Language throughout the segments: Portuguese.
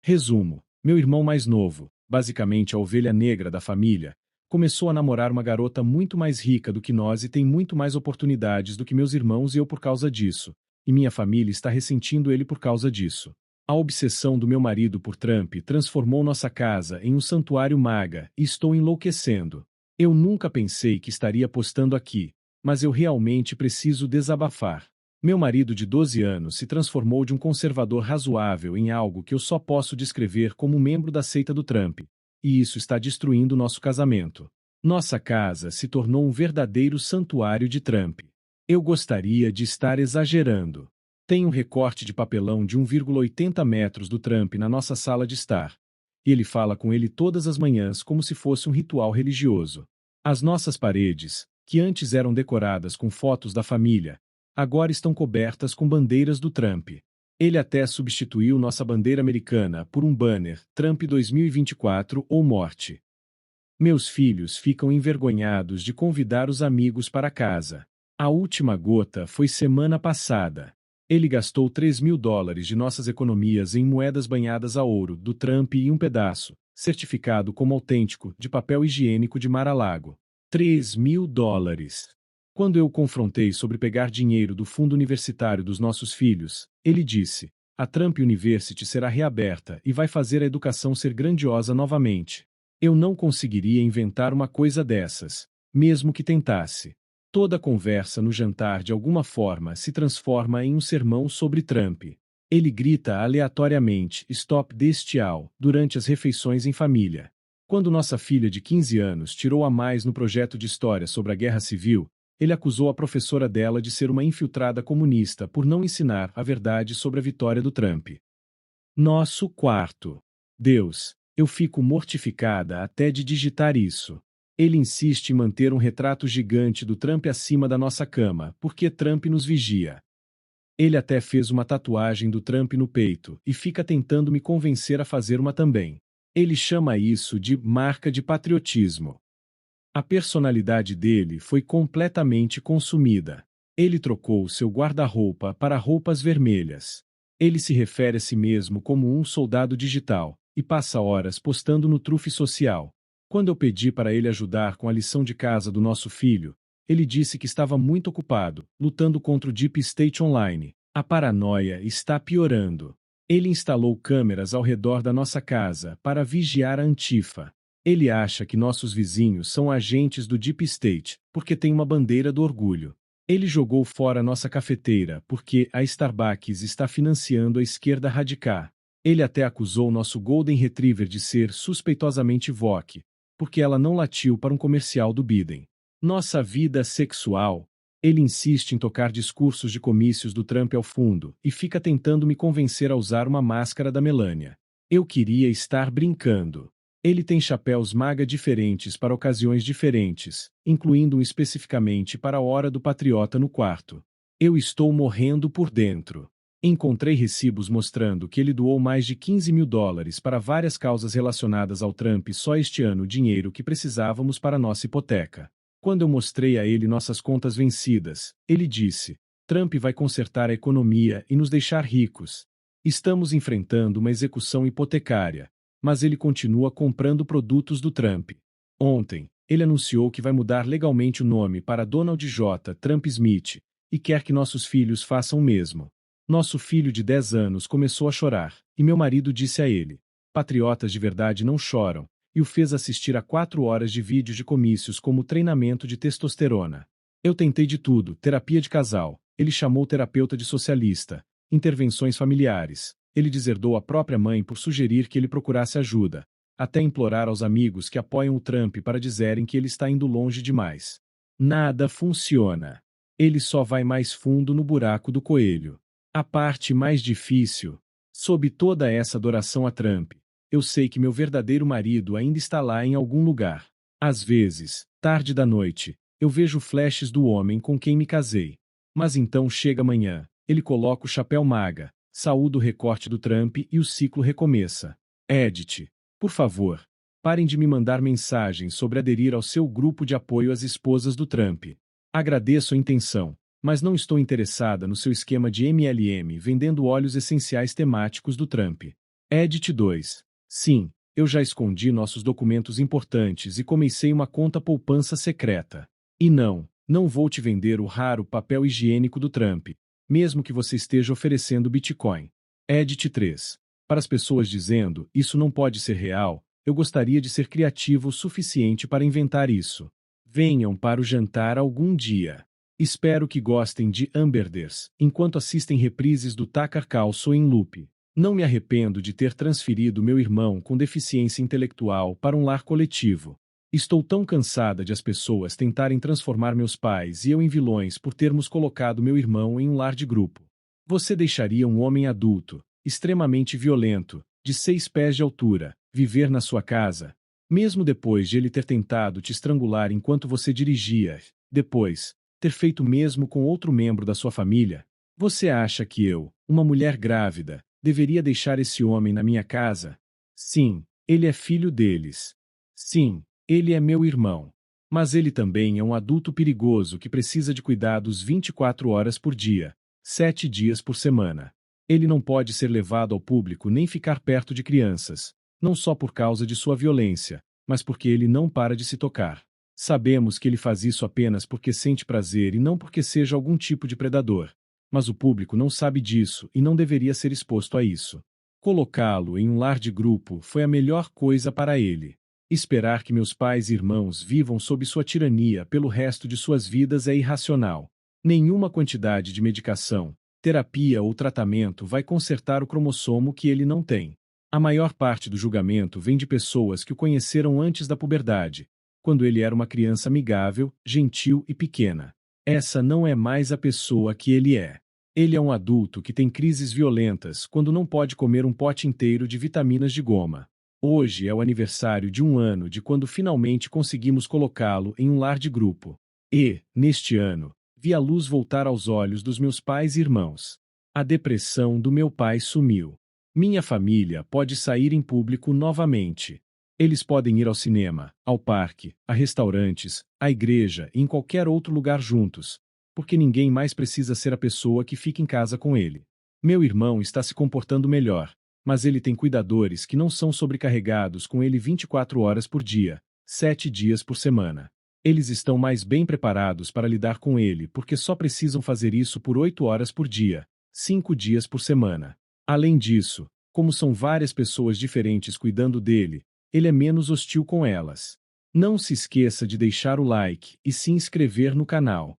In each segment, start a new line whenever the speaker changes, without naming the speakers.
Resumo: meu irmão mais novo, basicamente a ovelha negra da família, começou a namorar uma garota muito mais rica do que nós e tem muito mais oportunidades do que meus irmãos e eu por causa disso. E minha família está ressentindo ele por causa disso. A obsessão do meu marido por Trump transformou nossa casa em um santuário MAGA e estou enlouquecendo. Eu nunca pensei que estaria postando aqui, mas eu realmente preciso desabafar. Meu marido de 12 anos se transformou de um conservador razoável em algo que eu só posso descrever como membro da seita do Trump. E isso está destruindo nosso casamento. Nossa casa se tornou um verdadeiro santuário de Trump. Eu gostaria de estar exagerando. Tem um recorte de papelão de 1,80 metros do Trump na nossa sala de estar. E ele fala com ele todas as manhãs como se fosse um ritual religioso. As nossas paredes, que antes eram decoradas com fotos da família, agora estão cobertas com bandeiras do Trump. Ele até substituiu nossa bandeira americana por um banner Trump 2024 ou morte. Meus filhos ficam envergonhados de convidar os amigos para casa. A última gota foi semana passada. Ele gastou $3.000 de nossas economias em moedas banhadas a ouro do Trump e um pedaço, certificado como autêntico, de papel higiênico de Mar-a-Lago. $3.000. Quando eu o confrontei sobre pegar dinheiro do fundo universitário dos nossos filhos, ele disse: a Trump University será reaberta e vai fazer a educação ser grandiosa novamente. Eu não conseguiria inventar uma coisa dessas, mesmo que tentasse. Toda conversa no jantar de alguma forma se transforma em um sermão sobre Trump. Ele grita aleatoriamente "Stop this child" durante as refeições em família. Quando nossa filha de 15 anos tirou a mais no projeto de história sobre a Guerra Civil, ele acusou a professora dela de ser uma infiltrada comunista por não ensinar a verdade sobre a vitória do Trump. Nosso quarto. Deus, eu fico mortificada até de digitar isso. Ele insiste em manter um retrato gigante do Trump acima da nossa cama, porque Trump nos vigia. Ele até fez uma tatuagem do Trump no peito e fica tentando me convencer a fazer uma também. Ele chama isso de marca de patriotismo. A personalidade dele foi completamente consumida. Ele trocou seu guarda-roupa para roupas vermelhas. Ele se refere a si mesmo como um soldado digital e passa horas postando no Truth Social. Quando eu pedi para ele ajudar com a lição de casa do nosso filho, ele disse que estava muito ocupado, lutando contra o Deep State Online. A paranoia está piorando. Ele instalou câmeras ao redor da nossa casa para vigiar a Antifa. Ele acha que nossos vizinhos são agentes do Deep State, porque tem uma bandeira do orgulho. Ele jogou fora nossa cafeteira porque a Starbucks está financiando a esquerda radical. Ele até acusou nosso Golden Retriever de ser suspeitosamente woke, porque ela não latiu para um comercial do Biden. Nossa vida sexual. Ele insiste em tocar discursos de comícios do Trump ao fundo e fica tentando me convencer a usar uma máscara da Melania. Eu queria estar brincando. Ele tem chapéus MAGA diferentes para ocasiões diferentes, incluindo um especificamente para a Hora do Patriota no quarto. Eu estou morrendo por dentro. Encontrei recibos mostrando que ele doou mais de $15.000 para várias causas relacionadas ao Trump só este ano, dinheiro que precisávamos para nossa hipoteca. Quando eu mostrei a ele nossas contas vencidas, ele disse: Trump vai consertar a economia e nos deixar ricos. Estamos enfrentando uma execução hipotecária, mas ele continua comprando produtos do Trump. Ontem, ele anunciou que vai mudar legalmente o nome para Donald J. Trump Smith e quer que nossos filhos façam o mesmo. Nosso filho de 10 anos começou a chorar, e meu marido disse a ele: patriotas de verdade não choram, e o fez assistir a 4 horas de vídeos de comícios como treinamento de testosterona. Eu tentei de tudo: terapia de casal, ele chamou o terapeuta de socialista, intervenções familiares. Ele deserdou a própria mãe por sugerir que ele procurasse ajuda, até implorar aos amigos que apoiam o Trump para dizerem que ele está indo longe demais. Nada funciona. Ele só vai mais fundo no buraco do coelho. A parte mais difícil. Sob toda essa adoração a Trump, eu sei que meu verdadeiro marido ainda está lá em algum lugar. Às vezes, tarde da noite, eu vejo flashes do homem com quem me casei. Mas então chega amanhã, ele coloca o chapéu MAGA, saúda o recorte do Trump e o ciclo recomeça. Edit. Por favor, parem de me mandar mensagens sobre aderir ao seu grupo de apoio às esposas do Trump. Agradeço a intenção, mas não estou interessada no seu esquema de MLM vendendo óleos essenciais temáticos do Trump. Edit 2. Sim, eu já escondi nossos documentos importantes e comecei uma conta poupança secreta. E não vou te vender o raro papel higiênico do Trump, mesmo que você esteja oferecendo Bitcoin. Edit 3. Para as pessoas dizendo, isso não pode ser real, eu gostaria de ser criativo o suficiente para inventar isso. Venham para o jantar algum dia. Espero que gostem de Hamberders, enquanto assistem reprises do Tucker Carlson em loop. Não me arrependo de ter transferido meu irmão com deficiência intelectual para um lar coletivo. Estou tão cansada de as pessoas tentarem transformar meus pais e eu em vilões por termos colocado meu irmão em um lar de grupo. Você deixaria um homem adulto, extremamente violento, de 6 pés de altura, viver na sua casa? Mesmo depois de ele ter tentado te estrangular enquanto você dirigia, depois, ter feito o mesmo com outro membro da sua família? Você acha que eu, uma mulher grávida, deveria deixar esse homem na minha casa? Sim, ele é filho deles. Sim, ele é meu irmão. Mas ele também é um adulto perigoso que precisa de cuidados 24 horas por dia, 7 dias por semana. Ele não pode ser levado ao público nem ficar perto de crianças, não só por causa de sua violência, mas porque ele não para de se tocar. Sabemos que ele faz isso apenas porque sente prazer e não porque seja algum tipo de predador. Mas o público não sabe disso e não deveria ser exposto a isso. Colocá-lo em um lar de grupo foi a melhor coisa para ele. Esperar que meus pais e irmãos vivam sob sua tirania pelo resto de suas vidas é irracional. Nenhuma quantidade de medicação, terapia ou tratamento vai consertar o cromossomo que ele não tem. A maior parte do julgamento vem de pessoas que o conheceram antes da puberdade, quando ele era uma criança amigável, gentil e pequena. Essa não é mais a pessoa que ele é. Ele é um adulto que tem crises violentas quando não pode comer um pote inteiro de vitaminas de goma. Hoje é o aniversário de 1 ano de quando finalmente conseguimos colocá-lo em um lar de grupo. E, neste ano, vi a luz voltar aos olhos dos meus pais e irmãos. A depressão do meu pai sumiu. Minha família pode sair em público novamente. Eles podem ir ao cinema, ao parque, a restaurantes, à igreja e em qualquer outro lugar juntos, porque ninguém mais precisa ser a pessoa que fica em casa com ele. Meu irmão está se comportando melhor, mas ele tem cuidadores que não são sobrecarregados com ele 24 horas por dia, 7 dias por semana. Eles estão mais bem preparados para lidar com ele porque só precisam fazer isso por 8 horas por dia, 5 dias por semana. Além disso, como são várias pessoas diferentes cuidando dele, ele é menos hostil com elas. Não se esqueça de deixar o like e se inscrever no canal.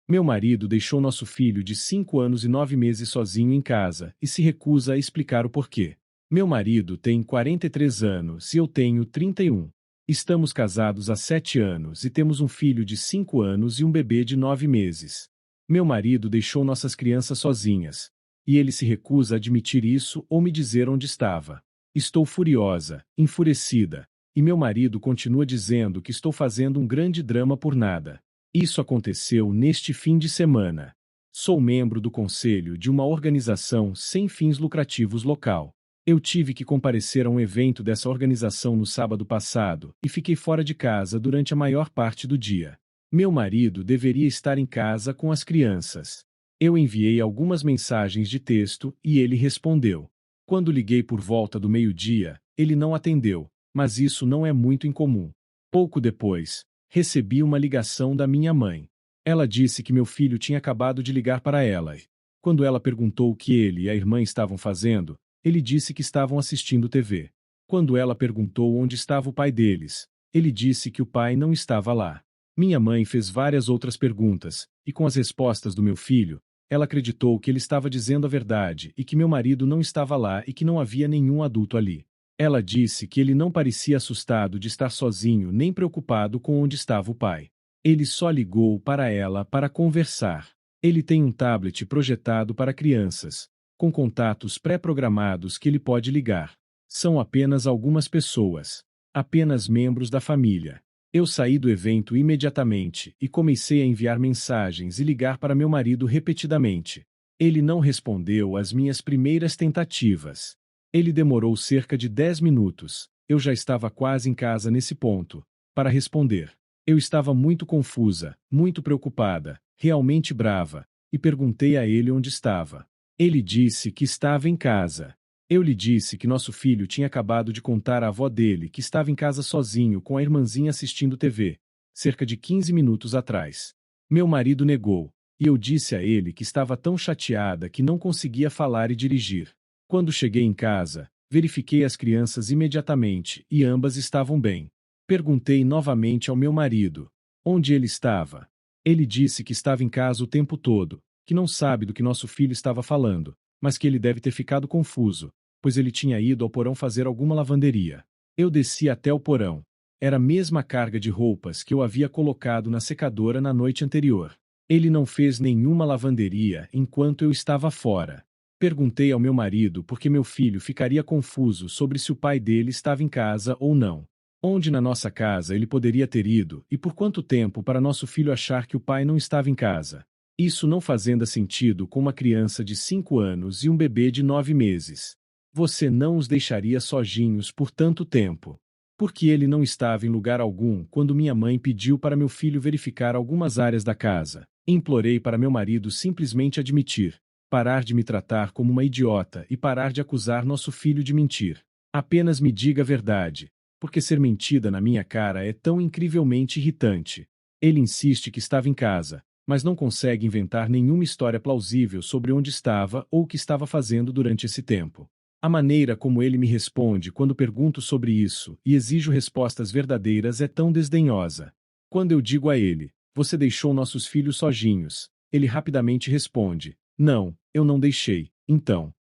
Meu marido deixou nosso filho de 5 anos e 9 meses sozinho em casa e se recusa a explicar o porquê. Meu marido tem 43 anos e eu tenho 31. Estamos casados há 7 anos e temos um filho de 5 anos e um bebê de 9 meses. Meu marido deixou nossas crianças sozinhas. E ele se recusa a admitir isso ou me dizer onde estava. Estou furiosa, enfurecida, e meu marido continua dizendo que estou fazendo um grande drama por nada. Isso aconteceu neste fim de semana. Sou membro do conselho de uma organização sem fins lucrativos local. Eu tive que comparecer a um evento dessa organização no sábado passado e fiquei fora de casa durante a maior parte do dia. Meu marido deveria estar em casa com as crianças. Eu enviei algumas mensagens de texto e ele respondeu. Quando liguei por volta do meio-dia, ele não atendeu, mas isso não é muito incomum. Pouco depois, recebi uma ligação da minha mãe. Ela disse que meu filho tinha acabado de ligar para ela. Quando ela perguntou o que ele e a irmã estavam fazendo, ele disse que estavam assistindo TV. Quando ela perguntou onde estava o pai deles, ele disse que o pai não estava lá. Minha mãe fez várias outras perguntas, e com as respostas do meu filho, ela acreditou que ele estava dizendo a verdade e que meu marido não estava lá e que não havia nenhum adulto ali. Ela disse que ele não parecia assustado de estar sozinho nem preocupado com onde estava o pai. Ele só ligou para ela para conversar. Ele tem um tablet projetado para crianças, com contatos pré-programados que ele pode ligar. São apenas algumas pessoas. Apenas membros da família. Eu saí do evento imediatamente e comecei a enviar mensagens e ligar para meu marido repetidamente. Ele não respondeu às minhas primeiras tentativas. Ele demorou cerca de 10 minutos, eu já estava quase em casa nesse ponto, para responder. Eu estava muito confusa, muito preocupada, realmente brava, e perguntei a ele onde estava. Ele disse que estava em casa. Eu lhe disse que nosso filho tinha acabado de contar à avó dele que estava em casa sozinho com a irmãzinha assistindo TV, cerca de 15 minutos atrás. Meu marido negou, e eu disse a ele que estava tão chateada que não conseguia falar e dirigir. Quando cheguei em casa, verifiquei as crianças imediatamente e ambas estavam bem. Perguntei novamente ao meu marido onde ele estava. Ele disse que estava em casa o tempo todo, que não sabe do que nosso filho estava falando, mas que ele deve ter ficado confuso, pois ele tinha ido ao porão fazer alguma lavanderia. Eu desci até o porão. Era a mesma carga de roupas que eu havia colocado na secadora na noite anterior. Ele não fez nenhuma lavanderia enquanto eu estava fora. Perguntei ao meu marido por que meu filho ficaria confuso sobre se o pai dele estava em casa ou não. Onde na nossa casa ele poderia ter ido e por quanto tempo para nosso filho achar que o pai não estava em casa. Isso não fazendo sentido com uma criança de 5 anos e um bebê de 9 meses. Você não os deixaria sozinhos por tanto tempo. Porque ele não estava em lugar algum quando minha mãe pediu para meu filho verificar algumas áreas da casa. Implorei para meu marido simplesmente admitir, parar de me tratar como uma idiota e parar de acusar nosso filho de mentir. Apenas me diga a verdade, porque ser mentida na minha cara é tão incrivelmente irritante. Ele insiste que estava em casa, mas não consegue inventar nenhuma história plausível sobre onde estava ou o que estava fazendo durante esse tempo. A maneira como ele me responde quando pergunto sobre isso e exijo respostas verdadeiras é tão desdenhosa. Quando eu digo a ele, você deixou nossos filhos sozinhos, ele rapidamente responde, não, eu não deixei, então.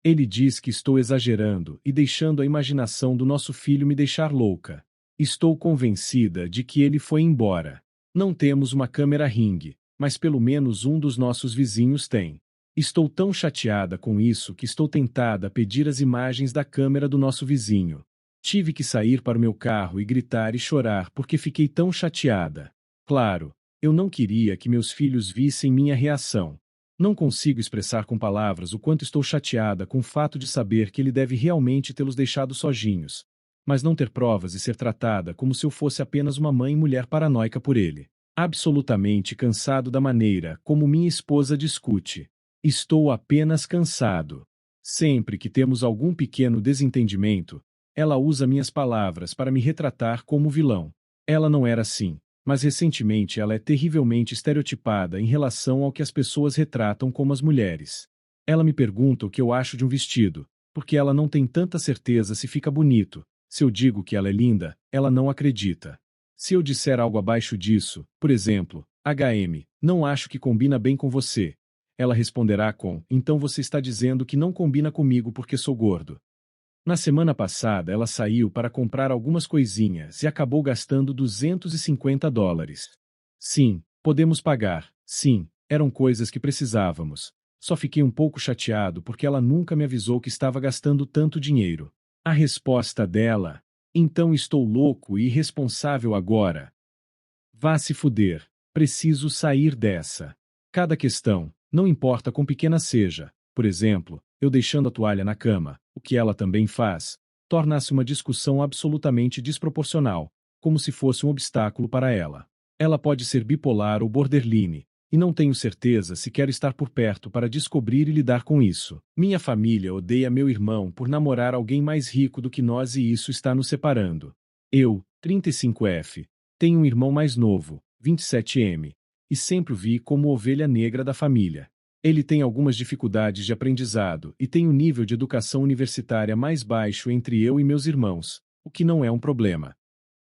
Ele diz que estou exagerando e deixando a imaginação do nosso filho me deixar louca. Estou convencida de que ele foi embora. Não temos uma câmera Ring, mas pelo menos um dos nossos vizinhos tem. Estou tão chateada com isso que estou tentada a pedir as imagens da câmera do nosso vizinho. Tive que sair para o meu carro e gritar e chorar porque fiquei tão chateada. Claro, eu não queria que meus filhos vissem minha reação. Não consigo expressar com palavras o quanto estou chateada com o fato de saber que ele deve realmente tê-los deixado sozinhos, mas não ter provas e ser tratada como se eu fosse apenas uma mãe e mulher paranoica por ele. Absolutamente cansado da maneira como minha esposa discute. Estou apenas cansado. Sempre que temos algum pequeno desentendimento, ela usa minhas palavras para me retratar como vilão. Ela não era assim, mas recentemente ela é terrivelmente estereotipada em relação ao que as pessoas retratam como as mulheres. Ela me pergunta o que eu acho de um vestido, porque ela não tem tanta certeza se fica bonito. Se eu digo que ela é linda, ela não acredita. Se eu disser algo abaixo disso, por exemplo, não acho que combina bem com você. Ela responderá com, então você está dizendo que não combina comigo porque sou gordo. Na semana passada ela saiu para comprar algumas coisinhas e acabou gastando US$ 250. Sim, podemos pagar, sim, eram coisas que precisávamos. Só fiquei um pouco chateado porque ela nunca me avisou que estava gastando tanto dinheiro. A resposta dela: então estou louco e irresponsável agora. Vá se fuder, preciso sair dessa. Cada questão, não importa quão pequena seja, por exemplo, eu deixando a toalha na cama, o que ela também faz, torna-se uma discussão absolutamente desproporcional, como se fosse um obstáculo para ela. Ela pode ser bipolar ou borderline, e não tenho certeza se quero estar por perto para descobrir e lidar com isso. Minha família odeia meu irmão por namorar alguém mais rico do que nós e isso está nos separando. Eu, 35F, tenho um irmão mais novo, 27M, e sempre o vi como ovelha negra da família. Ele tem algumas dificuldades de aprendizado e tem um nível de educação universitária mais baixo entre eu e meus irmãos, o que não é um problema.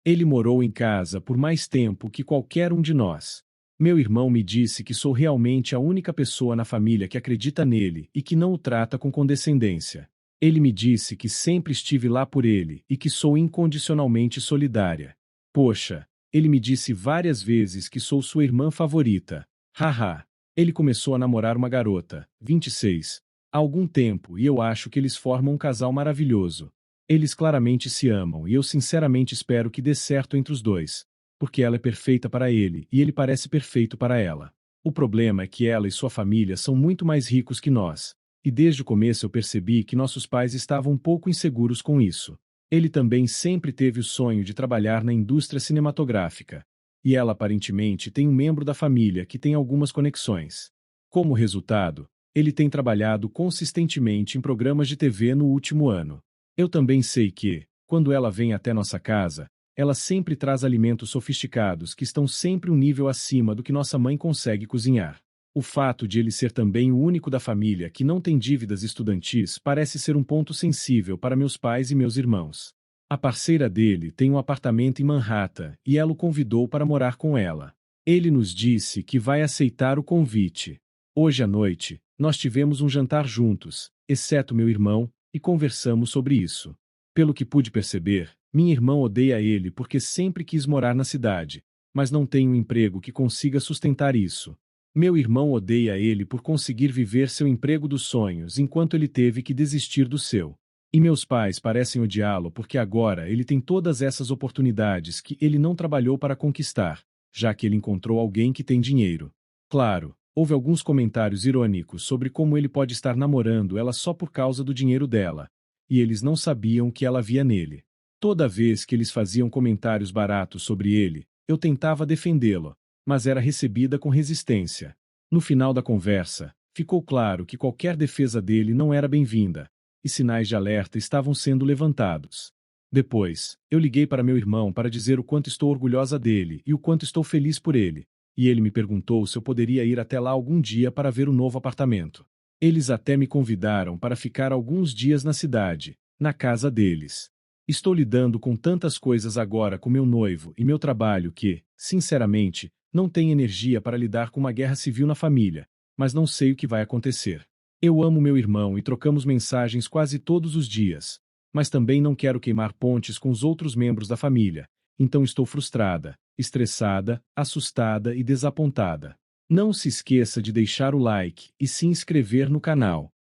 Ele morou em casa por mais tempo que qualquer um de nós. Meu irmão me disse que sou realmente a única pessoa na família que acredita nele e que não o trata com condescendência. Ele me disse que sempre estive lá por ele e que sou incondicionalmente solidária. Poxa, ele me disse várias vezes que sou sua irmã favorita. Haha. Ele começou a namorar uma garota, 26, há algum tempo e eu acho que eles formam um casal maravilhoso. Eles claramente se amam e eu sinceramente espero que dê certo entre os dois, porque ela é perfeita para ele e ele parece perfeito para ela. O problema é que ela e sua família são muito mais ricos que nós, e desde o começo eu percebi que nossos pais estavam um pouco inseguros com isso. Ele também sempre teve o sonho de trabalhar na indústria cinematográfica. E ela aparentemente tem um membro da família que tem algumas conexões. Como resultado, Ele tem trabalhado consistentemente em programas de TV no último ano. Eu também sei que, quando ela vem até nossa casa, ela sempre traz alimentos sofisticados que estão sempre um nível acima do que nossa mãe consegue cozinhar. O fato de ele ser também o único da família que não tem dívidas estudantis parece ser um ponto sensível para meus pais e meus irmãos. A parceira dele tem um apartamento em Manhattan e ela o convidou para morar com ela. Ele nos disse que vai aceitar o convite. Hoje à noite, nós tivemos um jantar juntos, exceto meu irmão, e conversamos sobre isso. Pelo que pude perceber, minha irmã odeia ele porque sempre quis morar na cidade, mas não tem um emprego que consiga sustentar isso. Meu irmão odeia ele por conseguir viver seu emprego dos sonhos enquanto ele teve que desistir do seu. E meus pais parecem odiá-lo porque agora ele tem todas essas oportunidades que ele não trabalhou para conquistar, já que ele encontrou alguém que tem dinheiro. Claro, houve alguns comentários irônicos sobre como ele pode estar namorando ela só por causa do dinheiro dela, e eles não sabiam o que ela via nele. Toda vez que eles faziam comentários baratos sobre ele, eu tentava defendê-lo, mas era recebida com resistência. No final da conversa, ficou claro que qualquer defesa dele não era bem-vinda, e sinais de alerta estavam sendo levantados. Depois, eu liguei para meu irmão para dizer o quanto estou orgulhosa dele e o quanto estou feliz por ele, e ele me perguntou se eu poderia ir até lá algum dia para ver o novo apartamento. Eles até me convidaram para ficar alguns dias na cidade, na casa deles. Estou lidando com tantas coisas agora com meu noivo e meu trabalho que, sinceramente, não tenho energia para lidar com uma guerra civil na família, mas não sei o que vai acontecer. Eu amo meu irmão e trocamos mensagens quase todos os dias, mas também não quero queimar pontes com os outros membros da família, então estou frustrada, estressada, assustada e desapontada. Não se esqueça de deixar o like e se inscrever no canal.